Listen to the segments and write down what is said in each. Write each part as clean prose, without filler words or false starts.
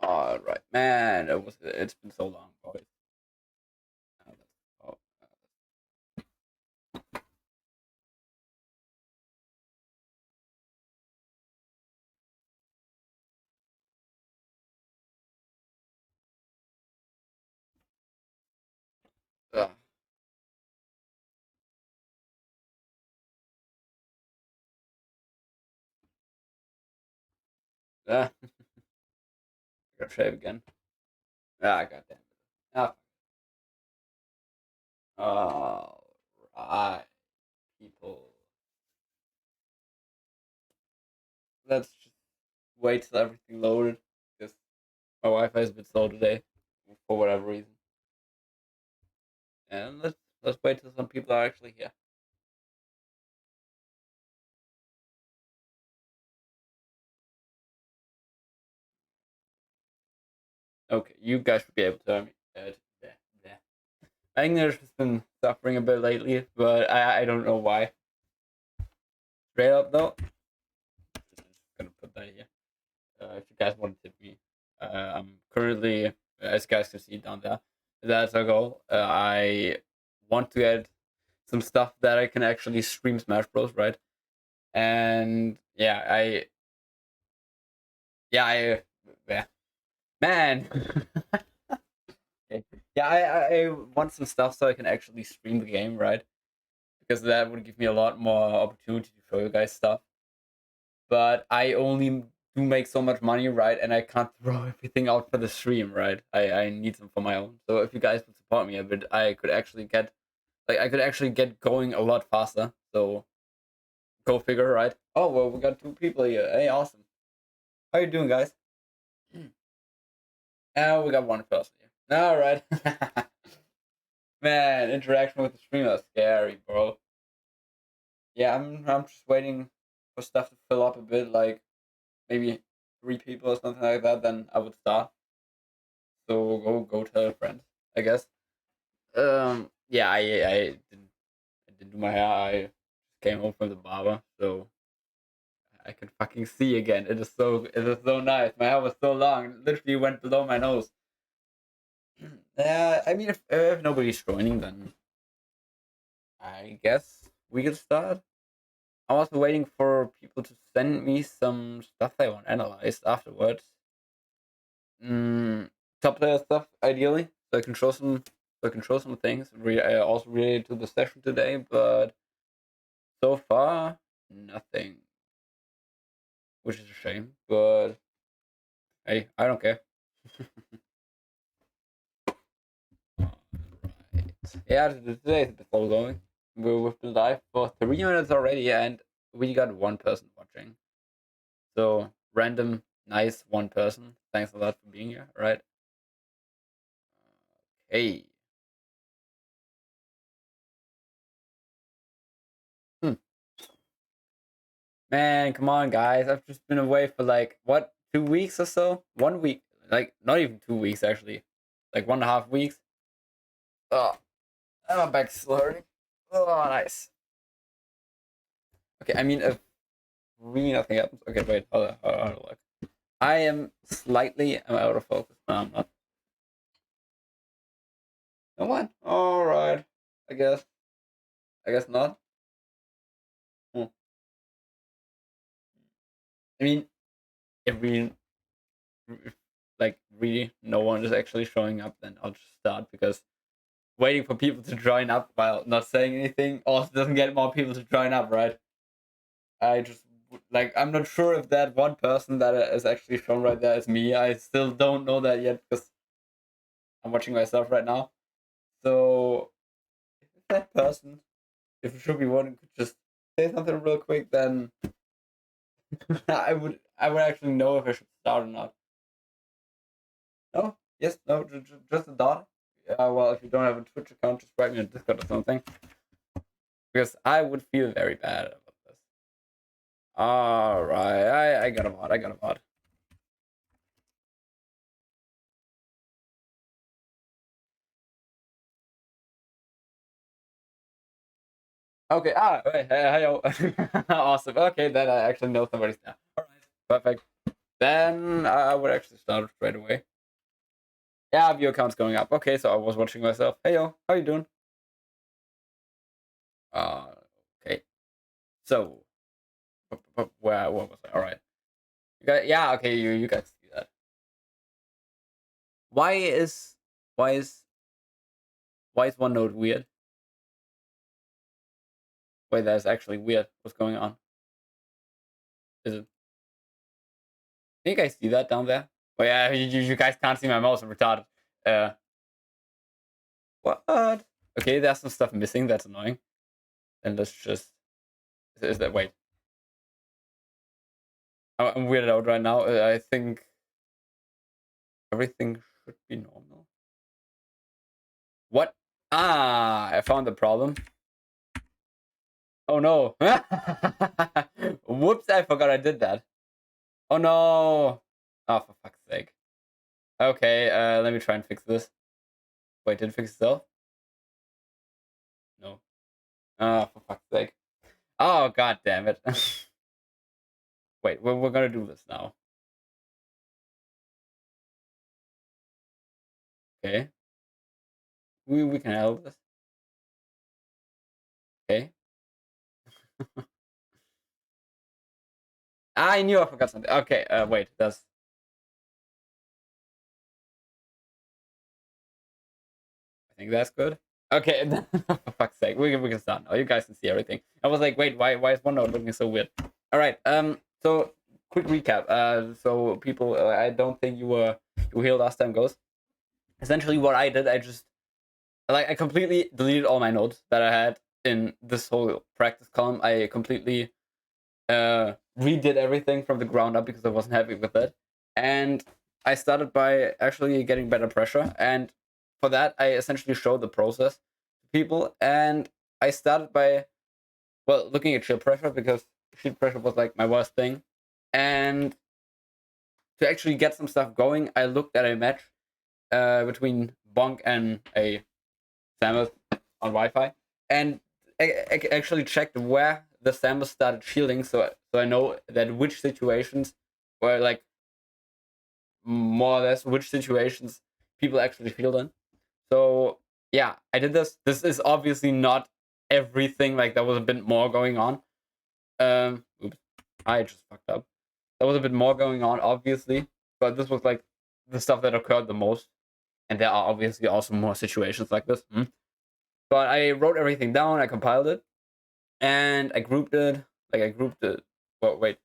All right, man. It's been so long, boys. Oh, uh, I gotta shave again. Ah, goddamn. Ah, all right, people. Let's just wait till everything loaded. Because my Wi-Fi is a bit slow today, for whatever reason. And let's wait till some people are actually here. Okay, you guys should be able to hear me. Yeah, yeah. My English has been suffering a bit lately, but I don't know why. Straight up though, just gonna put that here. If you guys want to tip me, I'm currently, as you guys can see down there, that's our goal. I want to get some stuff that I can actually stream Smash Bros. Right, and yeah, man. Okay. Yeah, I want some stuff so I can actually stream the game, right? Because that would give me a lot more opportunity to show you guys stuff. But I only do make so much money, right? And I can't throw everything out for the stream, right? I need some for my own. So if you guys would support me a bit, I could actually get going a lot faster. So go figure, right? Oh well, we got two people here. Hey, awesome. How you doing, guys? Oh, we got one person here. All right. Man, interaction with the streamer is scary, bro. Yeah, I'm just waiting for stuff to fill up a bit, like maybe three people or something like that. Then I would start. So go tell your friends, I guess. Yeah, I didn't do my hair. I just came home from the barber, so I can fucking see again. It is so nice. My hair was so long, it literally went below my nose. Yeah, I mean, if nobody's joining, then I guess we can start. I'm also waiting for people to send me some stuff they want analyzed afterwards. Mm, top layer stuff, ideally, so I can show some things. Also related to the session today, but so far nothing, which is a shame. But hey, I don't care. Alright. Yeah, today is a bit slow going. We've been live for 3 minutes already, and we got one person watching. So random, nice one person. Thanks a lot for being here. Right? Hey, hmm. Man, come on, guys! I've just been away for like what 2 weeks or so. 1 week, like not even 2 weeks actually, like 1.5 weeks. Oh, and my back's hurting. Oh, nice. Okay, I mean, if really nothing happens. Okay, wait, hold on, look. I am slightly I'm out of focus. No, I'm not. No one. All right. I guess. I guess not. Hmm. I mean, if we if, like really no one is actually showing up, then I'll just start because waiting for people to join up while not saying anything also doesn't get more people to join up, right? I just like I'm not sure if that one person that is actually shown right there is me. I still don't know that yet because I'm watching myself right now. So if that person, if it should be one, could just say something real quick, then I would actually know if I should start or not. No, yes, no, just a dot. Well, if you don't have a Twitch account, just write me a Discord or something because I would feel very bad about this. All right, I got a bot. I got a bot. Okay. Wait, hey, awesome. Okay, then I actually know somebody's now. All right, perfect. then I would actually start straight away. Yeah, view account's going up. Okay, so I was watching myself. Hey yo, how you doing? Uh, okay. So, where what was I? All right. You guys, yeah, okay, you guys see that. Why is why is why is OneNote weird? Wait, that's actually weird. What's going on? Is it? Can you guys see that down there? Oh yeah, you guys can't see my mouse. I'm retarded. Uh, what? Okay, there's some stuff missing. That's annoying. And let's just. Is that wait? I'm weirded out right now. I think everything should be normal. What? Ah, I found the problem. Oh no. Whoops, I forgot I did that. Oh no. Oh, for fuck's sake. Okay, let me try and fix this. Wait, did it fix itself? No. Oh, for fuck's sake. Oh, god damn it. Wait, we're gonna do this now. Okay. We can handle this. Okay. I knew I forgot something. Okay, wait, that's... I think that's good. Okay, for fuck's sake, we can start now. You guys can see everything. I was like, wait, why is OneNote looking so weird? All right, so quick recap. So people, I don't think you here last time goes. Essentially, what I did, I completely deleted all my notes that I had in this whole practice column. I completely redid everything from the ground up because I wasn't happy with it, and I started by actually getting better pressure, and for that I essentially showed the process to people, and I started by looking at shield pressure because shield pressure was like my worst thing, and to actually get some stuff going, I looked at a match between Bonk and a Samus on Wi-Fi, and I actually checked where the Samus started shielding, so I know that which situations were like more or less which situations people actually shield in. So yeah, I did this. This is obviously not everything. Like there was a bit more going on. Oops, I just fucked up. There was a bit more going on, obviously, but this was like the stuff that occurred the most. And there are obviously also more situations like this. But I wrote everything down, I compiled it, and I grouped it. Like I grouped it. Well, wait.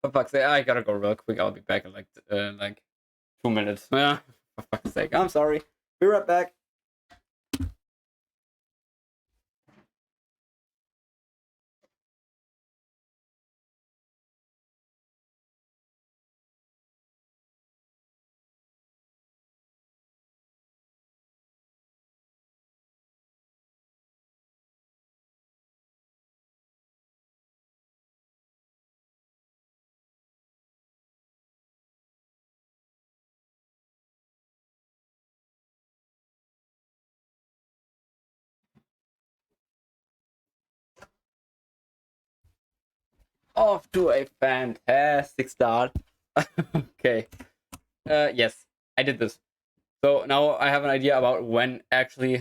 For fuck's sake, I gotta go real quick. I'll be back in like 2 minutes. Yeah, for fuck's sake. I'm sorry. Be right back. Off to a fantastic start. Okay. Yes, I did this. So now I have an idea about when I'll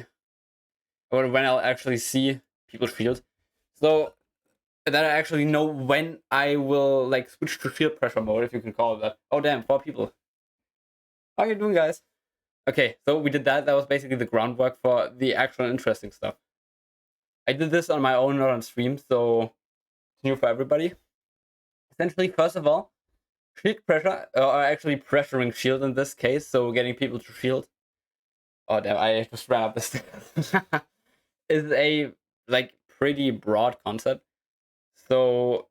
actually see people shield. So that I actually know when I will like switch to shield pressure mode, if you can call it that. Oh damn, 4 people. How you doing, guys? Okay, so we did that. That was basically the groundwork for the actual interesting stuff. I did this on my own, not on stream, so it's new for everybody. Essentially, first of all, shield pressure, or actually pressuring shield in this case, so getting people to shield. Oh damn, I just ran up the stairs. Is a like pretty broad concept. So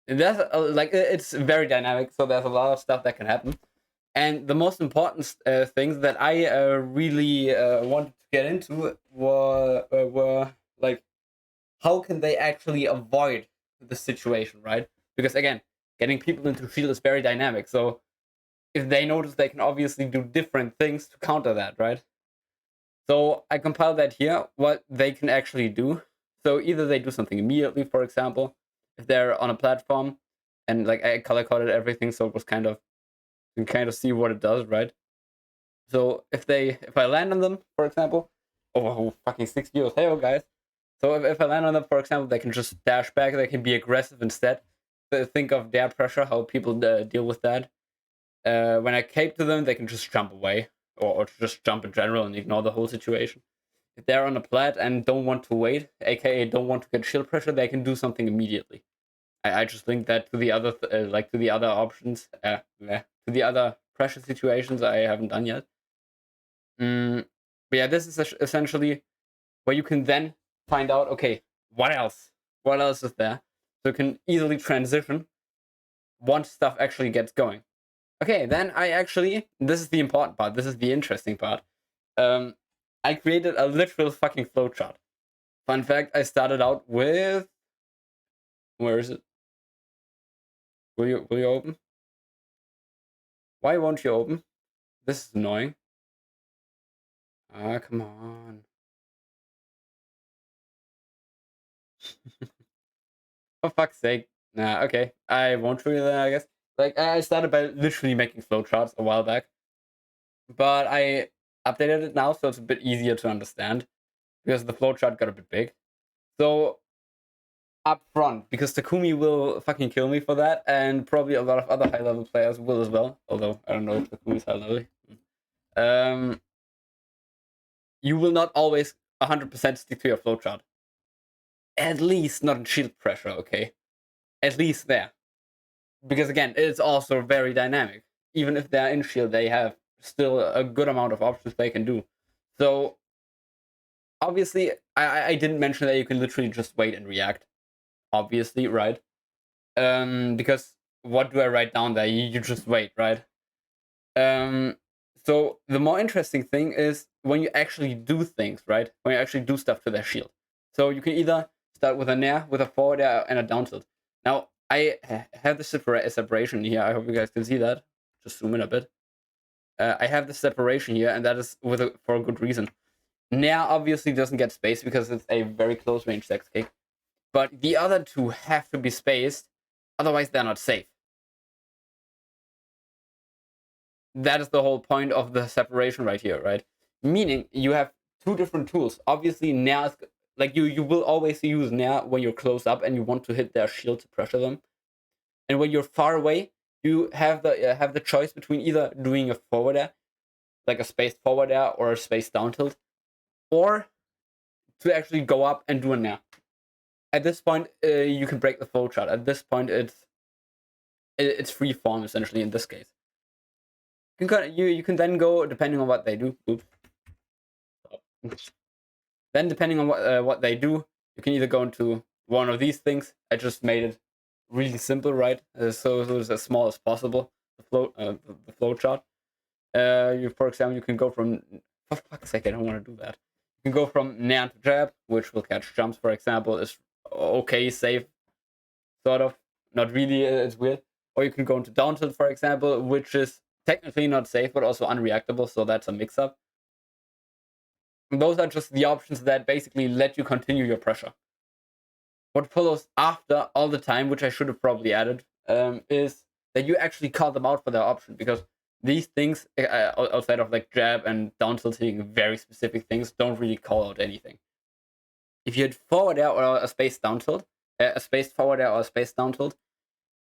there's like it's very dynamic, so there's a lot of stuff that can happen. And the most important things that I really wanted to get into were like how can they actually avoid the situation, right? Because again, getting people into shield is very dynamic. So if they notice, they can obviously do different things to counter that, right? So I compile that here, what they can actually do. So either they do something immediately, for example, if they're on a platform, and like I color coded everything, so it was kind of, you can kind of see what it does, right? So if I land on them, for example, oh fucking 6 views, hey guys. So if I land on them, for example, they can just dash back, they can be aggressive instead. Think of their pressure, how people deal with that. When I cape to them, they can just jump away, or just jump in general and ignore the whole situation. If they're on a plat and don't want to wait, aka don't want to get shield pressure, they can do something immediately. I just link that to the other to the other options, to the other pressure situations I haven't done yet. But yeah, this is essentially where you can then find out, okay, what else? What else is there? So you can easily transition once stuff actually gets going. Okay, then this is the important part, this is the interesting part. I created a literal fucking flowchart. Fun fact, I started out with, where is it? Will you open? Why won't you open? This is annoying. Ah, come on. For fuck's sake. Nah, okay. I won't show you that, I guess. Like, I started by literally making flowcharts a while back. But I updated it now, so it's a bit easier to understand. Because the flowchart got a bit big. So, up front, because Takumi will fucking kill me for that, and probably a lot of other high-level players will as well. Although, I don't know if Takumi's high-level. You will not always 100% stick to your flowchart. At least not in shield pressure, okay? At least there. Because again, it's also very dynamic. Even if they're in shield, they have still a good amount of options they can do. So, obviously, I didn't mention that you can literally just wait and react. Obviously, right? Because what do I write down there? You just wait, right? So the more interesting thing is when you actually do things, right? When you actually do stuff to their shield. So you can either start with a nair, with a forward air, and a down tilt. Now, I have the separation here. I hope you guys can see that. Just zoom in a bit. I have the separation here, and that is for a good reason. Nair obviously doesn't get space because it's a very close range sex kick. But the other two have to be spaced, otherwise they're not safe. That is the whole point of the separation right here, right? Meaning you have two different tools. Obviously, nair is, like you will always use nair when you're close up and you want to hit their shield to pressure them. And when you're far away, you have the choice between either doing a forward air, like a spaced forward air or a spaced down tilt, or to actually go up and do a nair. At this point, you can break the flowchart. At this point, it's free form essentially in this case. You can then go depending on what they do. Oops. Then depending on what they do, you can either go into one of these things. I just made it really simple, right? So it's as small as possible. The flow chart. For example, you can go from, for fuck's sake, I don't want to do that. You can go from nair to jab, which will catch jumps, for example, is okay, safe, sort of. Not really, it's weird. Or you can go into down tilt, for example, which is technically not safe, but also unreactable, so that's a mix-up. Those are just the options that basically let you continue your pressure. What follows after all the time, which I should have probably added, is that you actually call them out for their option, because these things, outside of like jab and down tilting, very specific things, don't really call out anything. If you hit forward air or a spaced down tilt, a spaced forward air or a spaced down tilt,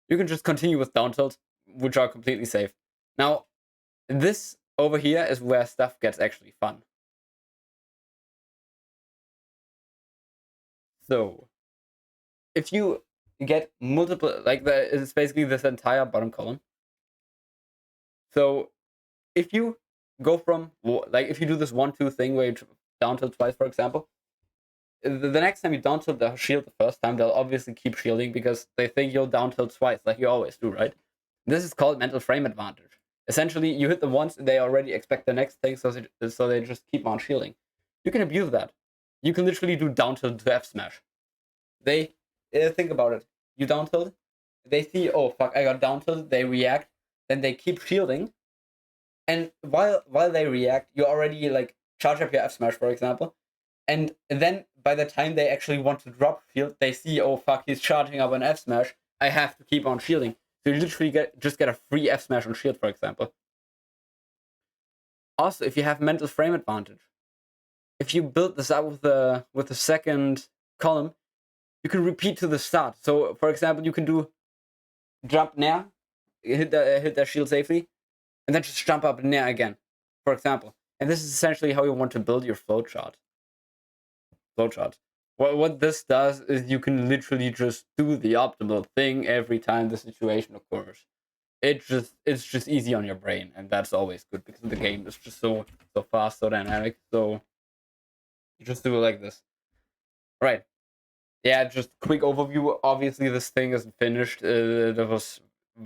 you can just continue with down tilt, which are completely safe. Now, this over here is where stuff gets actually fun. So, if you get multiple, like it's basically this entire bottom column. So, if you go from, like, if you do this 1-2 thing where you down tilt twice, for example, the next time you down tilt the shield the first time, they'll obviously keep shielding because they think you'll down tilt twice, like you always do, right? This is called mental frame advantage. Essentially, you hit them once, they already expect the next thing, so they just keep on shielding. You can abuse that. You can literally do down tilt to F smash. They think about it. You down tilt, they see, oh fuck, I got down tilted, they react, then they keep shielding, And while they react, you already like charge up your F smash, for example, and then by the time they actually want to drop shield, they see, oh fuck, he's charging up an F smash. I have to keep on shielding. So you literally just get a free F smash on shield, for example. Also, if you have mental frame advantage, if you build this up with the second column, you can repeat to the start. So, for example, you can do jump nair, hit their shield safely, and then just jump up nair again, for example. And this is essentially how you want to build your flowchart. What this does is you can literally just do the optimal thing every time the situation occurs. It's just easy on your brain, and that's always good because the game is just so fast, so dynamic. So you just do it like this, right? Yeah, just quick overview. Obviously, this thing isn't finished. That was a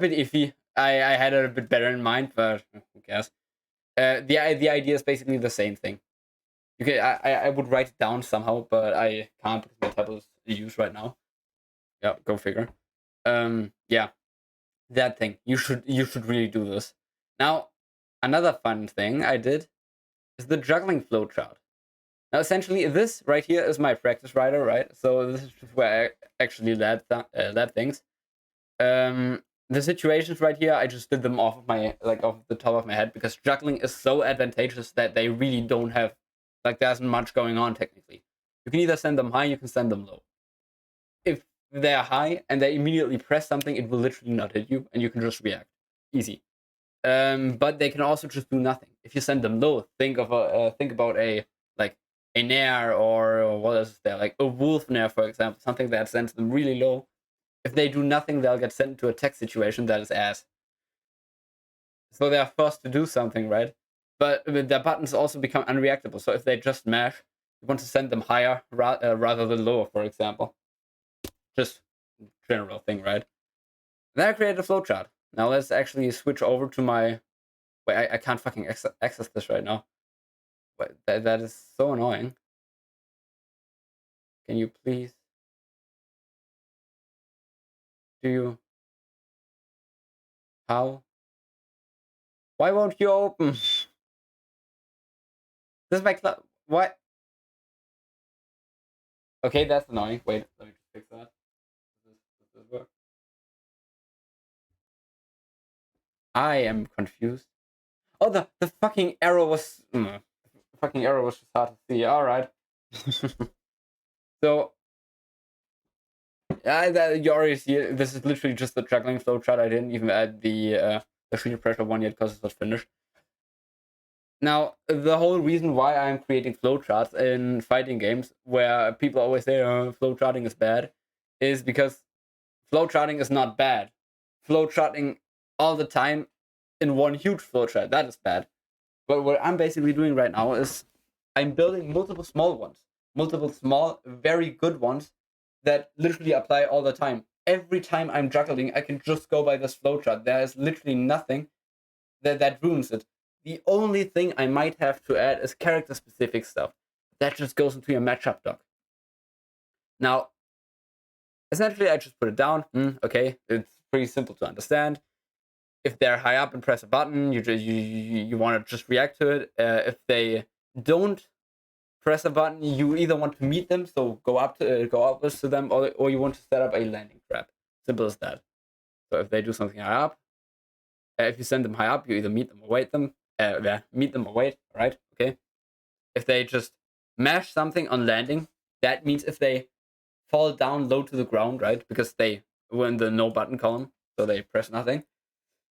bit iffy. I had it a bit better in mind, but who cares? The idea is basically the same thing. Okay, I would write it down somehow, but I can't because my tablet is used right now. Yeah, go figure. Yeah, that thing. You should really do this. Now, another fun thing I did is the juggling flowchart. Now, essentially, this right here is my practice writer, right? So this is just where I actually led things. The situations right here, I just did them off the top of my head because juggling is so advantageous that they really don't have, like, there isn't much going on technically. You can either send them high, you can send them low. If they're high and they immediately press something, it will literally not hit you, and you can just react. Easy. But they can also just do nothing. If you send them low, think about a nair or what is there, like a wolf nair, for example, something that sends them really low. If they do nothing, they'll get sent into a tech situation that is ass. So they are forced to do something, right? But their buttons also become unreactable. So if they just mash, you want to send them higher rather than lower, for example. Just general thing, right? Then I created a flowchart. Now let's actually switch over to my... Wait, I can't fucking access this right now. But that is so annoying. Can you please? Do you? How? Why won't you open? This is my club. What? Okay, that's annoying. Wait, let me just fix that. Does this work? I am confused. Oh, the fucking arrow was... the fucking arrow was just hard to see. Alright. So... you already see it. This is literally just the juggling flowchart. I didn't even add the sheet pressure one yet because it's not finished. Now, the whole reason why I'm creating flowcharts in fighting games, where people always say flowcharting is bad, is because flowcharting is not bad. Flowcharting all the time in one huge flowchart, that is bad. But what I'm basically doing right now is I'm building multiple small ones. Multiple small, very good ones that literally apply all the time. Every time I'm juggling, I can just go by this flowchart. There is literally nothing that ruins it. The only thing I might have to add is character-specific stuff. That just goes into your matchup doc. Now, essentially, I just put it down. Okay, it's pretty simple to understand. If they're high up and press a button, you want to just react to it. If they don't press a button, you either want to meet them, so go upwards to them, or you want to set up a landing trap. Simple as that. So if they do something high up, if you send them high up, you either meet them or wait them. Meet them or wait. Right? Okay. If they just mash something on landing, that means if they fall down low to the ground, right? Because they were in the no button column, so they press nothing.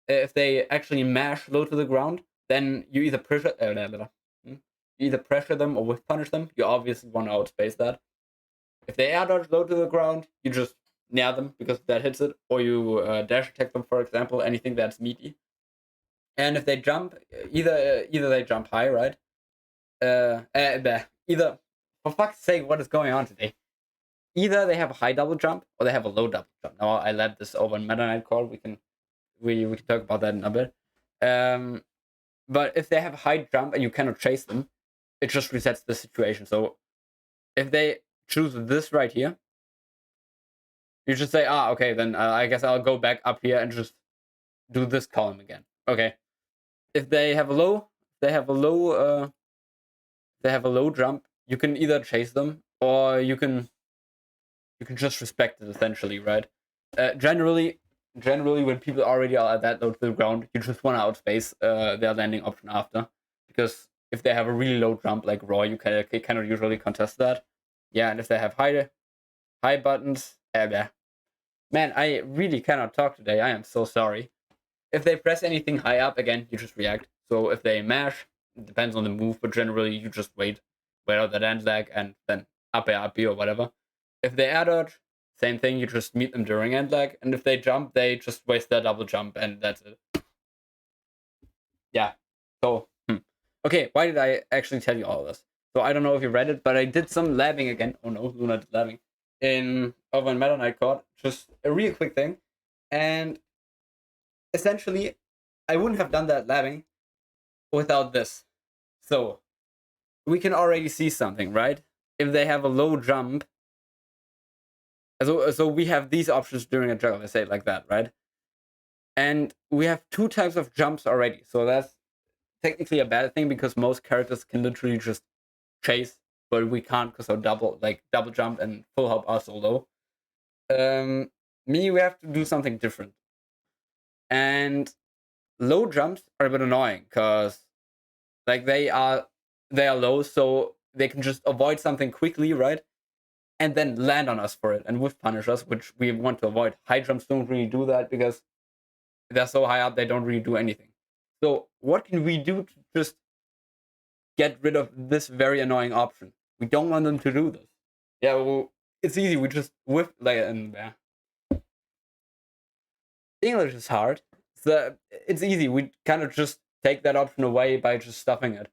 If they actually mash low to the ground, then you either pressure them or whiff punish them. You obviously want to outspace that. If they air dodge low to the ground, you just nair them because that hits it, or you dash attack them, for example, anything that's meaty. And if they jump, either they jump high, right? Either, for fuck's sake, what is going on today? Either they have a high double jump or they have a low double jump. Now I led this over in Meta Knight call. We can talk about that in a bit. But if they have a high jump and you cannot chase them, it just resets the situation. So if they choose this right here, you just say, okay, then I guess I'll go back up here and just do this column again. Okay. If they have a low, they have a low jump, you can either chase them or you can just respect it essentially, right? Generally, when people already are at that low to the ground, you just want to outspace their landing option after, because if they have a really low jump like Raw, you cannot usually contest that. Yeah, and if they have high buttons, yeah. Man, I really cannot talk today. I am so sorry. If they press anything high up, again, you just react. So if they mash, it depends on the move, but generally you just wait out that end lag and then up air, up B or whatever. If they air dodge, same thing, you just meet them during end lag, and if they jump, they just waste their double jump, and that's it. Yeah. So, okay, why did I actually tell you all this? So I don't know if you read it, but I did some labbing again. Oh no, Luna did labbing over in Meta Knight Court. Just a real quick thing, and essentially, I wouldn't have done that labbing without this. So we can already see something, right? If they have a low jump, so we have these options during a juggle, let's say it like that, right? And we have 2 types of jumps already. So that's technically a bad thing because most characters can literally just chase, but we can't because our double jump and full hop are so low. We have to do something different. And low jumps are a bit annoying because like they are low, so they can just avoid something quickly, right? And then land on us for it and whiff punish us, which we want to avoid. High jumps don't really do that because they're so high up, they don't really do anything. So what can we do to just get rid of this very annoying option? We don't want them to do this. Yeah, well, it's easy. We just whiff like and English is hard. So it's easy. We kind of just take that option away by just stuffing it.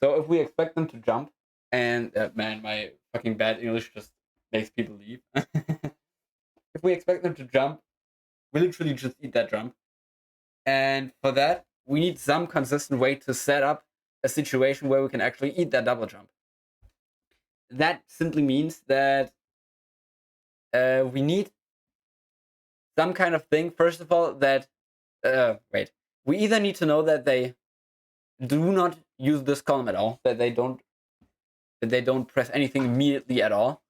So if we expect them to jump, and man, my fucking bad English just makes people leave. If we expect them to jump, we literally just eat that jump. And for that, we need some consistent way to set up a situation where we can actually eat that double jump. That simply means that we need some kind of thing. First of all, that we either need to know that they do not use this column at all, that they don't press anything immediately at all,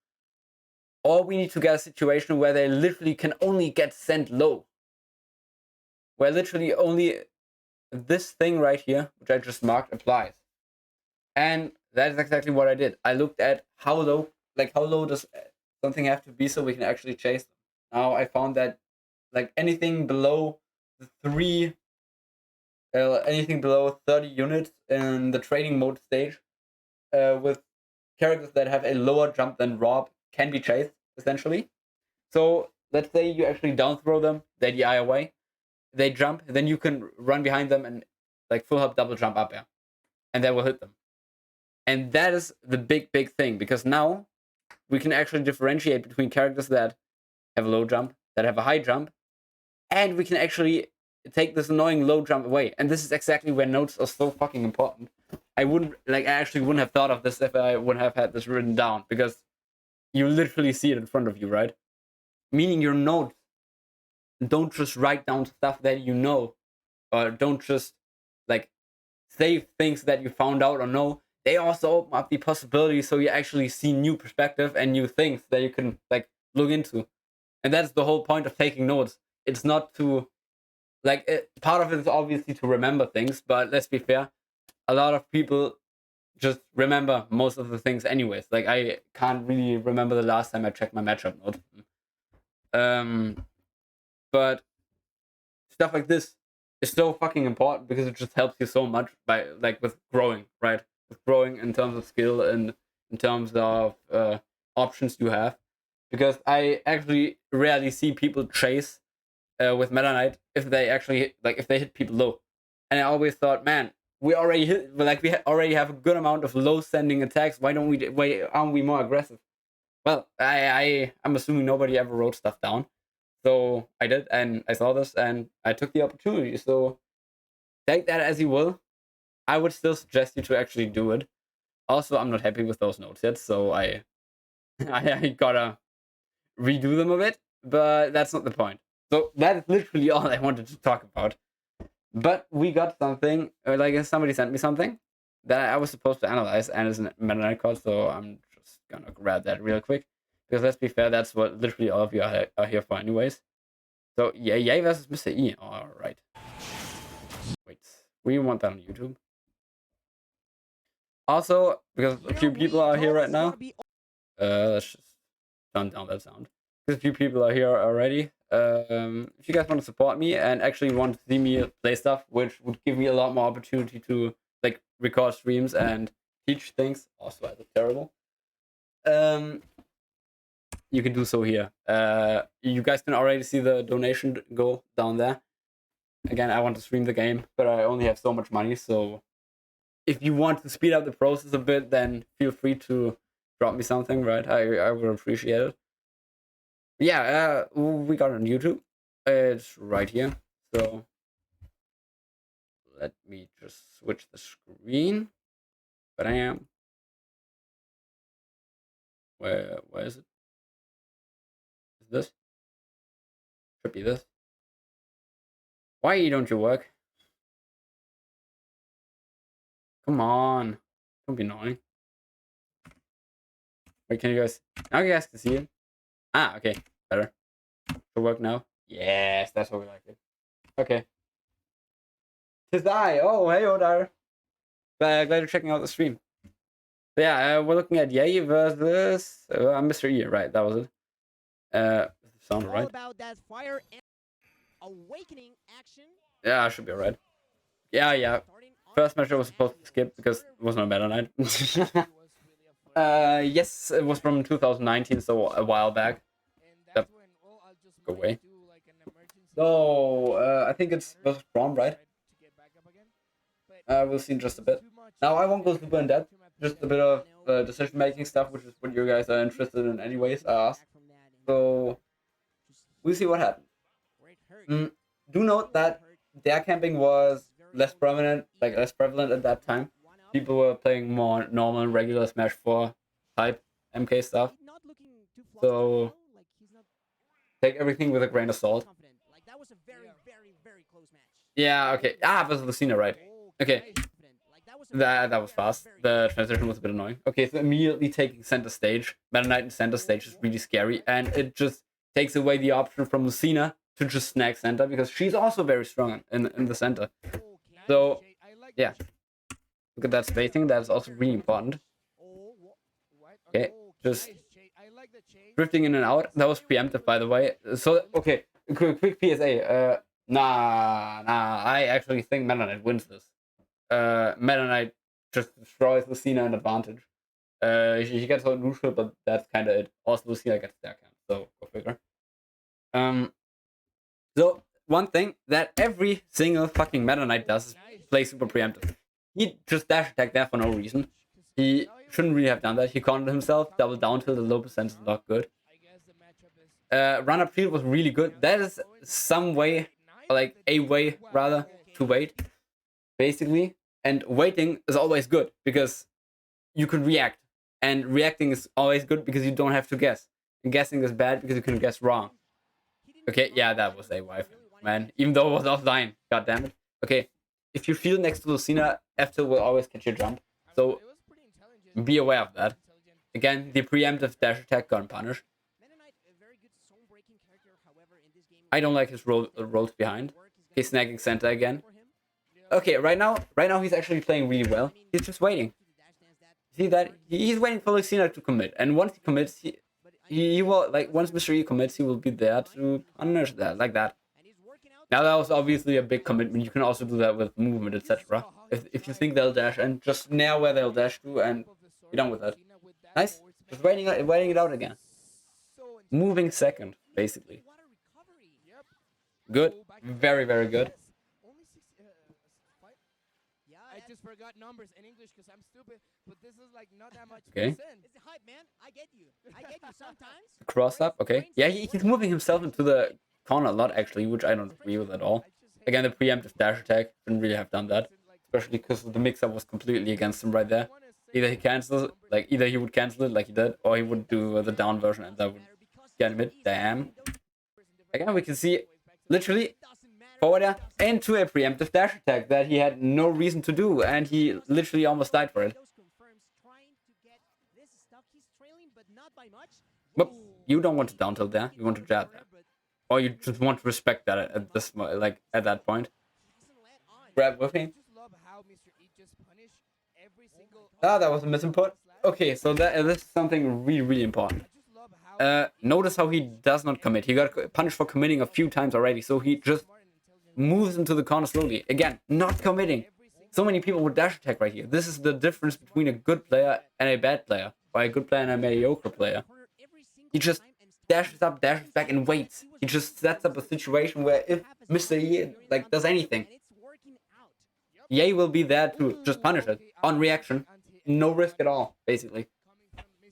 or we need to get a situation where they literally can only get sent low, where literally only this thing right here, which I just marked, applies. And that is exactly what I did. I looked at how low does something have to be so we can actually chase them. Now I found that like anything below 30 units in the training mode stage, with characters that have a lower jump than Rob, can be chased essentially. So let's say you actually down throw them, they DI away, they jump, then you can run behind them and like full hop double jump up air, and that will hit them. And that is the big thing, because now we can actually differentiate between characters that have a low jump, that have a high jump, and we can actually take this annoying low jump away. And this is exactly where notes are so fucking important. I actually wouldn't have thought of this if I wouldn't have had this written down, because you literally see it in front of you, right? Meaning your notes don't just write down stuff that you know, or don't just like save things that you found out or know. They also open up the possibility so you actually see new perspective and new things that you can like look into. And that's the whole point of taking notes. It's not to part of it is obviously to remember things, but let's be fair, a lot of people just remember most of the things anyways. Like I can't really remember the last time I checked my matchup note. But stuff like this is so fucking important because it just helps you so much by with growing, right? With growing in terms of skill and in terms of options you have. Because I actually rarely see people chase with Meta Knight if they actually if they hit people low. And I always thought, man, we already already have a good amount of low sending attacks. Why aren't we more aggressive? Well, I'm assuming nobody ever wrote stuff down. So I did, and I saw this, and I took the opportunity. So take that as you will. I would still suggest you to actually do it. Also, I'm not happy with those notes yet, so I gotta redo them a bit, but that's not the point. So that is literally all I wanted to talk about. But we got something, like somebody sent me something that I was supposed to analyze, and it's a Meta Knight card, so I'm just gonna grab that real quick. Because let's be fair, that's what literally all of you are here for anyways. So, Yay versus Mr. E. Alright. Wait, we want that on YouTube. Also, because a few people are here right now, let's just turn down that sound. Because a few people are here already. If you guys want to support me and actually want to see me play stuff, which would give me a lot more opportunity to like record streams and teach things, also I look terrible. You can do so here. You guys can already see the donation go down there. Again, I want to stream the game, but I only have so much money, so if you want to speed up the process a bit, then feel free to drop me something, right? I would appreciate it. Yeah, we got it on YouTube. It's right here. So let me just switch the screen. Bam. Where is it? Is this? Should be this. Why don't you work? Come on. Don't be annoying. Wait, can you guys... Now you guys can see it. Ah, okay. Better. Should work now? Yes, that's what we like it. Okay. Tis I. Oh, hey, Odar. Glad you're checking out the stream. So yeah, we're looking at Yay versus Mr. E, right? That was it. Sound right? About that fire and awakening action. Yeah, I should be alright. Yeah. First match I was supposed to skip because it was not Meta Knight. Yes, it was from 2019, so a while back. Yep. Go away. So, I think it's versus Braum, right? We'll see in just a bit. Now, I won't go super in depth. Just a bit of decision-making stuff, which is what you guys are interested in anyways, I asked. So, we'll see what happens. Do note that dare camping was less prevalent at that time. People were playing more normal, regular Smash 4 type MK stuff. So, take everything with a grain of salt. Yeah, okay. Ah, versus Lucina, right. Okay. That was fast. The transition was a bit annoying. Okay, so immediately taking center stage. Meta Knight in center stage is really scary, and it just takes away the option from Lucina to just snag center, because she's also very strong in the center. So, yeah. Look at that spacing, that's also really important. Okay, just drifting in and out. That was preemptive, by the way. So, okay, quick PSA. I actually think Meta Knight wins this. Meta Knight just destroys Lucina in advantage. She gets out neutral, but that's kind of it. Also, Lucina gets their camp, so go figure. So, one thing that every single fucking Meta Knight does is play super preemptive. He just dash attacked there for no reason. He shouldn't really have done that. He cornered himself, double down till the low percent is not good. Run up shield was really good. That is some way, like a way rather, to wait, basically. And waiting is always good because you can react. And reacting is always good because you don't have to guess. And guessing is bad because you can guess wrong. Okay, yeah, that was a wife, man. Even though it was offline. God damn it. Okay, if you feel next to Lucina, F2 will always catch your jump. So be aware of that. Again, the preemptive dash attack got punished. I don't like his rolls behind. He's snagging center again. Okay, right now he's actually playing really well. He's just waiting. See that? He's waiting for Lucina to commit. And once he commits, he will, like, once Mr. E commits, he will be there to punish that, like that. Now that was obviously a big commitment. You can also do that with movement, etc. If you think they'll dash, and just nail where they'll dash to, and be done with that. Nice. Just waiting it out again. Moving second, basically. Good. Very, very good. I just forgot numbers in English because I'm stupid, but this is like not that much. Okay. It's a hype, man. I get you sometimes. Cross up, okay. Yeah, he's moving himself into the corner a lot, actually, which I don't agree with at all. Again, the preemptive dash attack, shouldn't really have done that. Especially because the mix-up was completely against him right there. Either he cancels it, either he would cancel it like he did, or he would do the down version and that would get him it. Damn. Again, we can see, literally, forward air into a preemptive dash attack that he had no reason to do, and he literally almost died for it. But you don't want to down tilt there, you want to jab there. Or you just want to respect that at this, like, at that point. Grab with me. Ah, that was a misinput. Okay, so this is something really, really important. Notice how he does not commit. He got punished for committing a few times already, so he just moves into the corner slowly. Again, not committing. So many people would dash attack right here. This is the difference between a good player and a bad player, or a good player and a mediocre player. He just dashes up, dashes back, and waits. He just sets up a situation where if Mr. Yi like does anything, Ye will be there to just punish it on reaction, no risk at all, basically.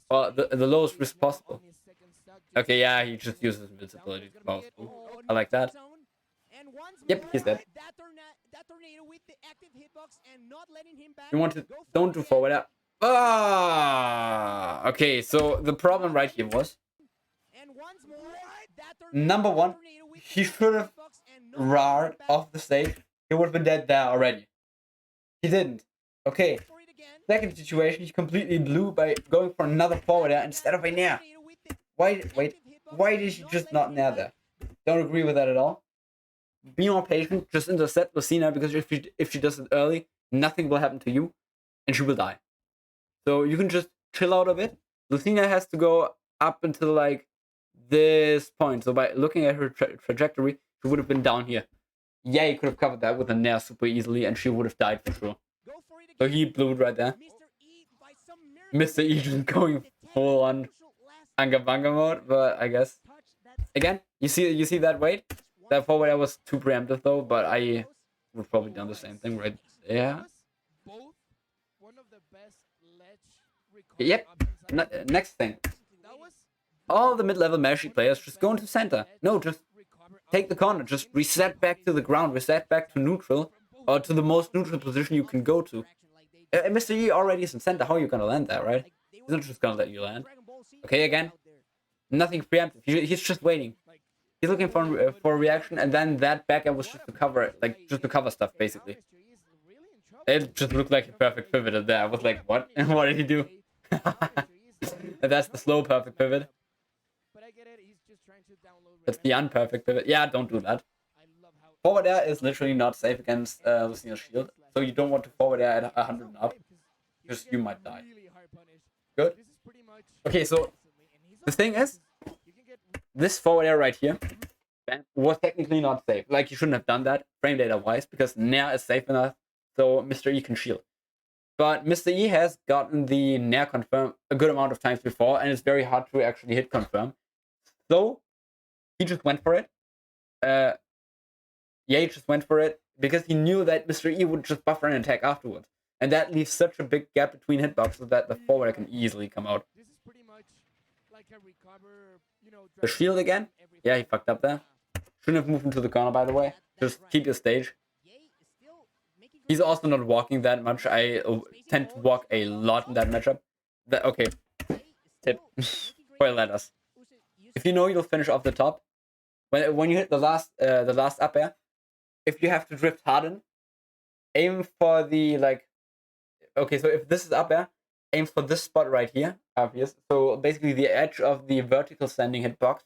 Or the lowest risk possible. Okay, yeah, he just uses invincibility to power through. I like that. Yep, he's dead. You want to don't do forward air. Ah, okay. So the problem right here was number one, he should have roared off the stage. He would have been dead there already. He didn't. Okay. Second situation, he completely blew by going for another forward air instead of a nair. Why did he just not nair there? Don't agree with that at all. Be more patient, just intercept Lucina, because if she does it early, nothing will happen to you, and she will die. So you can just chill out a bit. Lucina has to go up until like this point. So by looking at her trajectory, she would have been down here. Yeah, he could have covered that with a nair super easily, and she would have died for sure. So he blew it right there. Mr. E just going full on Anga Banga mode, but I guess again, you see that weight? That forward air was too preemptive though, but I would probably done the same thing right there. Yep. Next thing. All the mid-level Meshi players just go into center. No, just take the corner. Just reset back to the ground. Reset back to neutral, or to the most neutral position you can go to. Mr. Yi already is in center. How are you gonna land there, right? He's not just gonna let you land. Okay, again, nothing preemptive. He's just waiting. He's looking for a reaction, and then that back air was just to cover it, like just to cover stuff, basically. It just looked like a perfect pivot there. I was like, what? And what did he do? And that's the slow perfect pivot. That's the unperfect pivot. Yeah, don't do that. Forward air is literally not safe against Lucina's shield, so you don't want to forward air at 100 and up, because you might die. Good. Okay, so the thing is, this forward air right here was technically not safe. Like, you shouldn't have done that, frame data wise, because Nair is safe enough, so Mr. E can shield. But Mr. E has gotten the Nair confirm a good amount of times before, and it's very hard to actually hit confirm. So he just went for it. Ye just went for it because he knew that Mr. E would just buffer an attack afterwards. And that leaves such a big gap between hitboxes that the forward can easily come out. The shield again? Yeah, he fucked up there. Shouldn't have moved into the corner, by the way. Just keep your stage. He's also not walking that much. I tend to walk a lot in that matchup. Okay. Tip. For ladders. If you know you'll finish off the top, when you hit the last up air, if you have to drift harden, aim for the okay, so if this is up air, aim for this spot right here, obvious. So basically the edge of the vertical standing hitbox,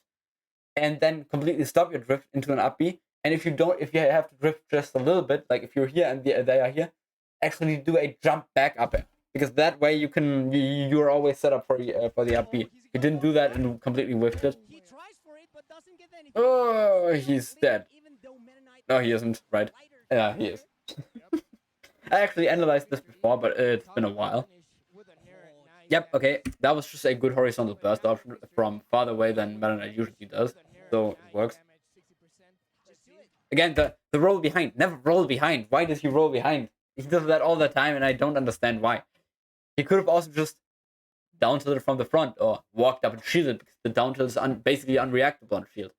and then completely stop your drift into an up B. And if you have to drift just a little bit, like if you're here and they are here, actually do a jump back up air, because that way you're always set up for the up B. He didn't do that and completely whiffed it. Oh, he's dead. No, he isn't, right? Yeah, he is. I actually analyzed this before, but it's been a while. Yep, okay. That was just a good horizontal burst option from farther away than Meta Knight usually does, so it works. Again, the roll behind. Never roll behind. Why does he roll behind? He does that all the time, and I don't understand why. He could have also just down tilted from the front, or walked up and shielded, because the down tilt is basically unreactable on shield.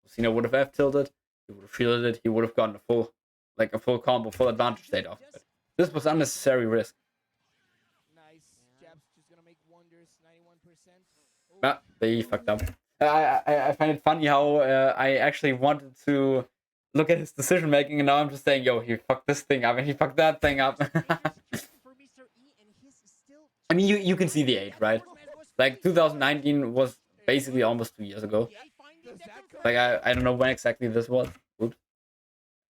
Lucina would have F tilted, he would have shielded it, he would have gotten a full combo, full advantage state off of it. This was unnecessary risk. Ah, they fucked up. I find it funny how I actually wanted to look at his decision making, and now I'm just saying, yo, he fucked this thing up and he fucked that thing up. I mean, you can see the age, right? Like 2019 was basically almost 2 years ago. Like I don't know when exactly this was. Oops.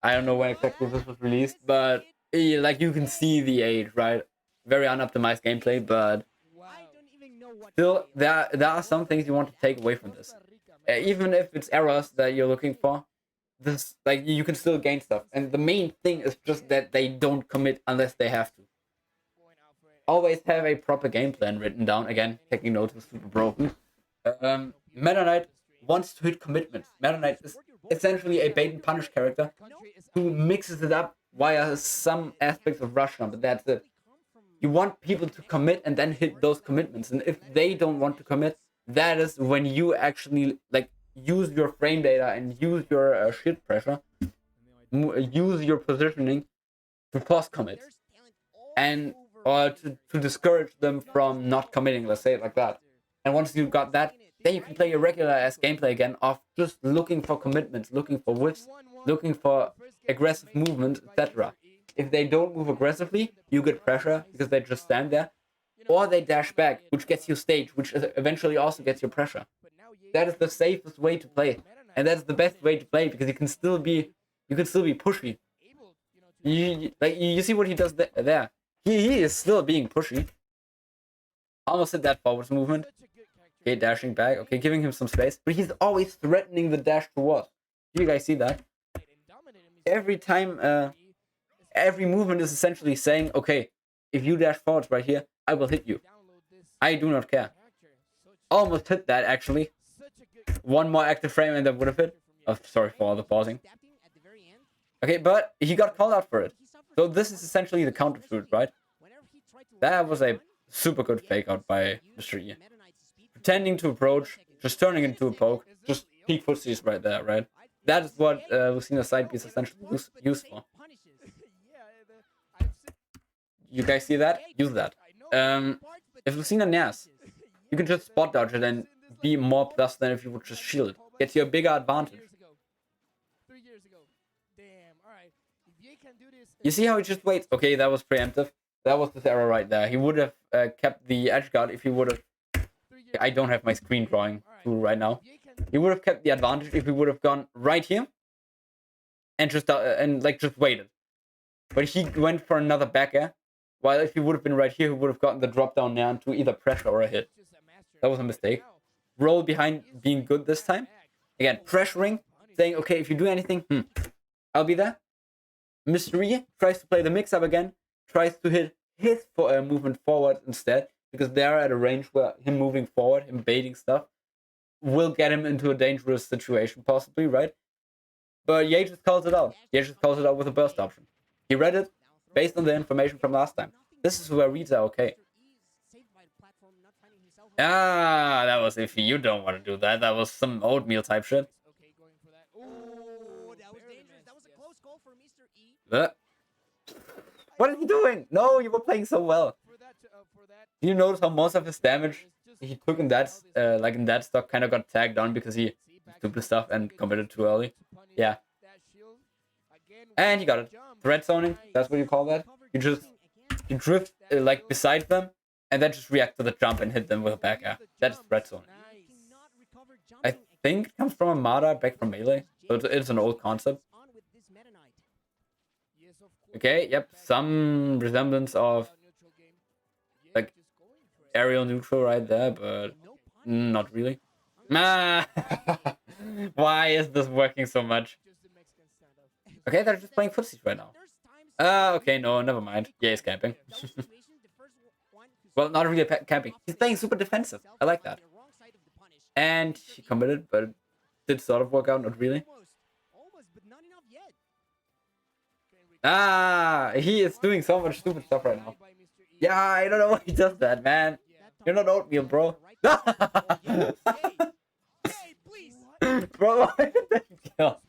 I don't know when exactly this was released, but like you can see the age, right? Very unoptimized gameplay, but still there are some things you want to take away from this. Even if it's errors that you're looking for, this like you can still gain stuff. And the main thing is just that they don't commit unless they have to. Always have a proper game plan written down. Again, taking notes is super broken. Meta Knight wants to hit commitments. Meta Knight is essentially a bait and punish character who mixes it up via some aspects of rush jump, but that's it. You want people to commit and then hit those commitments, and if they don't want to commit, that is when you actually like use your frame data and use your shield pressure, use your positioning to force commit, and or to discourage them from not committing, let's say it like that. And once you got that, then you can play a regular ass gameplay again of just looking for commitments, looking for whiffs, looking for aggressive movement, etc. If they don't move aggressively, you get pressure because they just stand there, or they dash back, which gets you stage, which eventually also gets you pressure. That is the safest way to play, and that's the best way to play because you can still be pushy. You see what he does there. He is still being pushy. Almost hit that forwards movement. Okay, dashing back. Okay, giving him some space, but he's always threatening the dash towards. You guys see that? Every time, every movement is essentially saying, okay, if you dash forwards right here, I will hit you. I do not care. Almost hit that, actually. One more active frame and that would have hit. Oh, sorry for all the pausing. Okay, but he got called out for it. So this is essentially the counter to it, right? That was a super good fake out by Mr. E. Pretending to approach, just turning into a poke, just peak footsies right there, right? That is what Lucina's side B is essentially used for. You guys see that? Use that. If Lucina nairs, you can just spot dodge it and be more plus than if you would just shield it. Gets you a bigger advantage. You see how he just waits? Okay, that was preemptive. That was this error right there. He would have kept the edge guard if he would have... I don't have my screen drawing tool right now. He would have kept the advantage if he would have gone right here and just just waited. But he went for another back air. While if he would have been right here, he would have gotten the drop down there into either pressure or a hit. That was a mistake. Roll behind being good this time. Again, pressuring, saying, okay, if you do anything, I'll be there. Mystery tries to play the mix-up again, tries to hit his movement forward instead, because they're at a range where him moving forward, him baiting stuff, will get him into a dangerous situation, possibly, right? But Ye just calls it out. Ye just calls it out with a burst option. He read it based on the information from last time. This is where reads are okay. Ah, that was iffy. You don't want to do that. That was some oatmeal type shit. What are you doing? No, you were playing so well. Do you notice how most of his damage he took in that, in that stock, kind of got tagged on because he stupid stuff and committed too early? Yeah. And he got it. Threat zoning, that's what you call that. You drift beside them and then just react to the jump and hit them with a back air. That is threat zoning. I think it comes from Armada back from Melee, so it's an old concept. Okay, yep, some resemblance of like aerial neutral right there, but not really. Nah. Why is this working so much? Okay, they're just playing footsies right now. Okay, no, never mind. Yeah, he's camping. Well, not really camping. He's playing super defensive. I like that. And he committed, but it did sort of work out, not really. Ah, he is doing so much stupid stuff right now. Yeah, I don't know why he does that, man. You're not oatmeal, bro. Bro, why did that kill?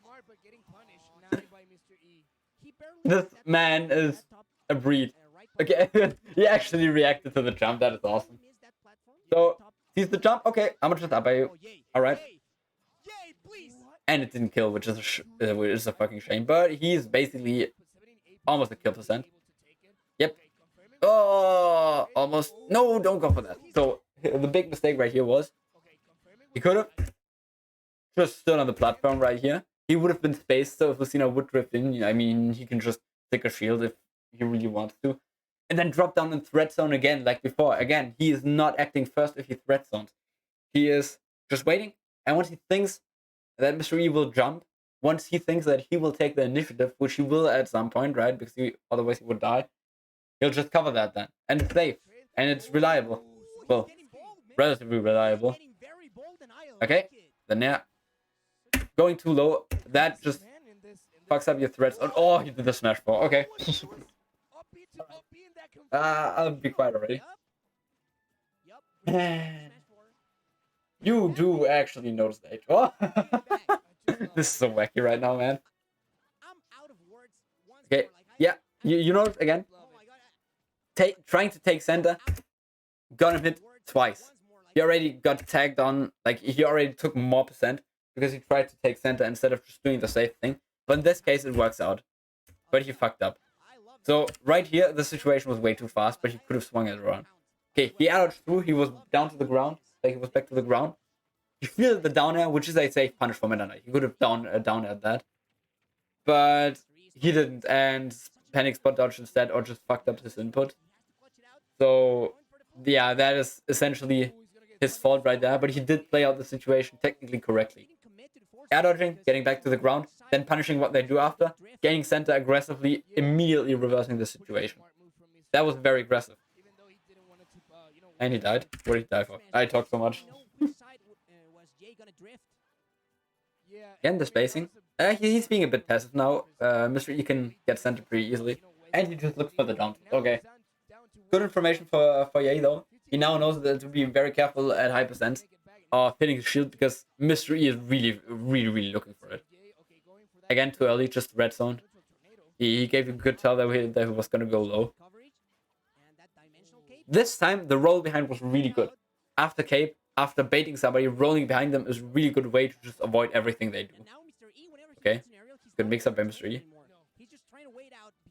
This man is a breed. Okay, he actually reacted to the jump. That is awesome. So, sees the jump. Okay, I'm gonna just up by you. Alright. and it didn't kill, which is a fucking shame. But he's basically almost a kill percent. Yep. Oh, almost. No, don't go for that. So the big mistake right here was he could have just stood on the platform right here. He would have been spaced, so if Lucina would drift in, I mean, he can just stick a shield if he really wants to. And then drop down in threat zone again, like before. Again, he is not acting first if he threat zones. He is just waiting, and once he thinks that Mr. E will jump, once he thinks that he will take the initiative, which he will at some point, right? Because otherwise he would die, he'll just cover that then. And it's safe, and it's reliable. Well, relatively reliable. Okay, then yeah. Going too low, that just fucks up your threats. Oh, he did the smash ball. Okay. I'll be quiet already. Man. You do actually notice the H. Oh. This is so wacky right now, man. Okay, yeah. You notice again? Trying to take center. Got him hit twice. He already got tagged on, like, he already took more percent because he tried to take center instead of just doing the safe thing. But in this case, it works out. But he fucked up. So right here, the situation was way too fast, but he could have swung it around. Okay, he added through, he was down to the ground, like he was back to the ground. You feel the down air, which is a safe punish for Meta Knight. He could have down aired that. But he didn't, and panic spot dodge instead, or just fucked up his input. So, yeah, that is essentially his fault right there, but he did play out the situation technically correctly. Air dodging, getting back to the ground, then punishing what they do after, gaining center aggressively, immediately reversing the situation. That was very aggressive. And he died. What did he die for? I talk so much. Again, the spacing. He's being a bit passive now. Mr. E can get center pretty easily. And he just looks for the down. Okay. Good information for Ye though. He now knows that to be very careful at high percent of hitting his shield because Mr. E is really looking for it. Again, too early, just red zone. He gave a good tell that he was gonna go low. This time, the roll behind was really good. After cape, after baiting somebody, rolling behind them is a really good way to just avoid everything they do. Okay, good mix up by Mr. E.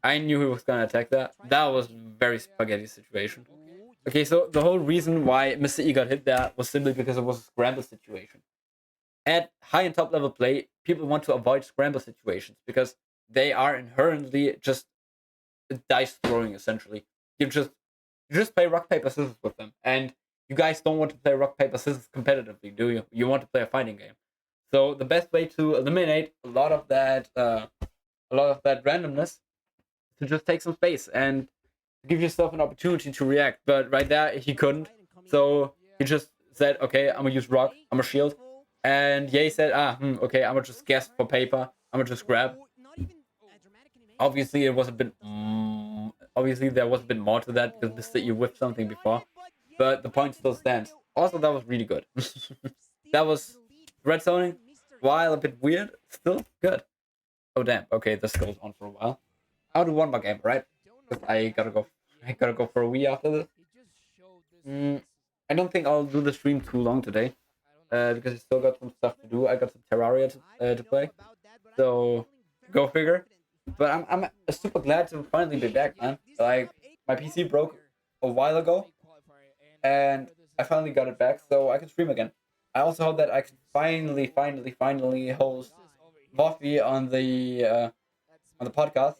I knew he was gonna attack that. That was very spaghetti situation. Okay, so the whole reason why Mr. E got hit there was simply because it was a scramble situation. At high and top level play, people want to avoid scramble situations because they are inherently just dice throwing essentially. You just play rock paper scissors with them, and you guys don't want to play rock paper scissors competitively, do you? You want to play a fighting game. So the best way to eliminate a lot of that randomness is to just take some space and give yourself an opportunity to react. But right there, he couldn't. So he just said, okay, I'm gonna use rock, I'm gonna shield. And Ye said, okay, I'm gonna just guess for paper, I'm gonna just grab. Obviously, it was a bit. Obviously, there was a bit more to that because Mr. E whipped something before. But the point still stands. Also, that was really good. That was red zoning, while a bit weird, still good. Oh damn, okay, this goes on for a while. I'll do one more game, right? Because I gotta go for a wee after this. I don't think I'll do the stream too long today. Because I still got some stuff to do. I got some Terraria to play. So, go figure. But I'm super glad to finally be back, man. Like, my PC broke a while ago. And I finally got it back, so I can stream again. I also hope that I can finally host Voffy on the podcast.